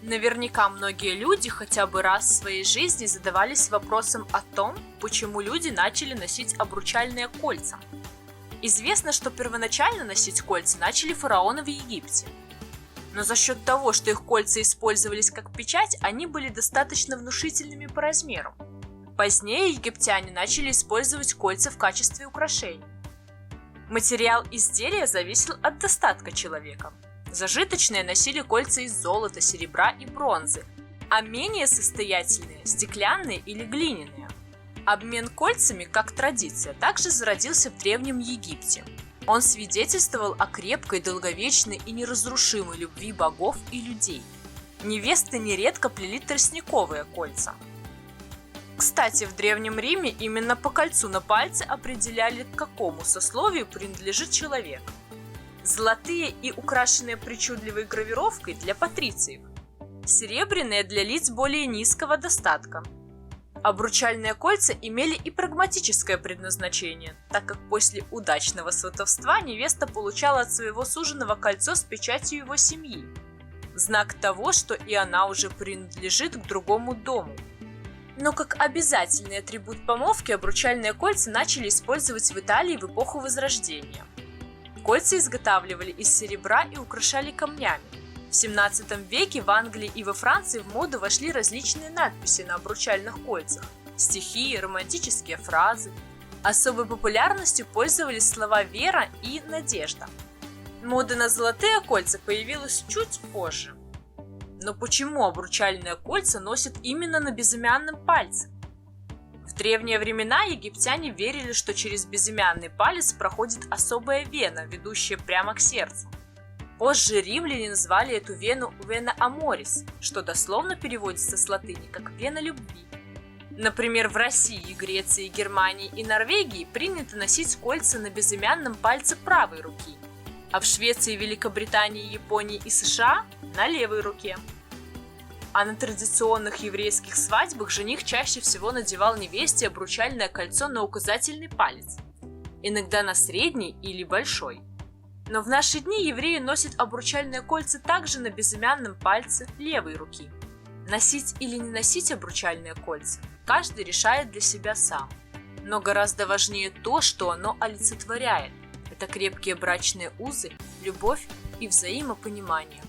Наверняка многие люди хотя бы раз в своей жизни задавались вопросом о том, почему люди начали носить обручальные кольца. Известно, что первоначально носить кольца начали фараоны в Египте. Но за счет того, что их кольца использовались как печать, они были достаточно внушительными по размеру. Позднее египтяне начали использовать кольца в качестве украшений. Материал изделия зависел от достатка человека. Зажиточные носили кольца из золота, серебра и бронзы, а менее состоятельные – стеклянные или глиняные. Обмен кольцами, как традиция, также зародился в Древнем Египте. Он свидетельствовал о крепкой, долговечной и неразрушимой любви богов и людей. Невесты нередко плели тростниковые кольца. Кстати, в Древнем Риме именно по кольцу на пальце определяли, к какому сословию принадлежит человек. Золотые и украшенные причудливой гравировкой для патрициев, серебряные для лиц более низкого достатка. Обручальные кольца имели и прагматическое предназначение, так как после удачного сватовства невеста получала от своего суженого кольцо с печатью его семьи, знак того, что и она уже принадлежит к другому дому. Но как обязательный атрибут помолвки обручальные кольца начали использовать в Италии в эпоху Возрождения. Кольца изготавливали из серебра и украшали камнями. В 17 веке в Англии и во Франции в моду вошли различные надписи на обручальных кольцах, стихи, романтические фразы. Особой популярностью пользовались слова «вера» и «надежда». Мода на золотые кольца появилась чуть позже. Но почему обручальные кольца носят именно на безымянном пальце? В древние времена египтяне верили, что через безымянный палец проходит особая вена, ведущая прямо к сердцу. Позже римляне назвали эту вену «вена аморис», что дословно переводится с латыни как «вена любви». Например, в России, Греции, Германии и Норвегии принято носить кольца на безымянном пальце правой руки, а в Швеции, Великобритании, Японии и США – на левой руке. А на традиционных еврейских свадьбах жених чаще всего надевал невесте обручальное кольцо на указательный палец, иногда на средний или большой. Но в наши дни евреи носят обручальные кольца также на безымянном пальце левой руки. Носить или не носить обручальные кольца каждый решает для себя сам. Но гораздо важнее то, что оно олицетворяет. Это крепкие брачные узы, любовь и взаимопонимание.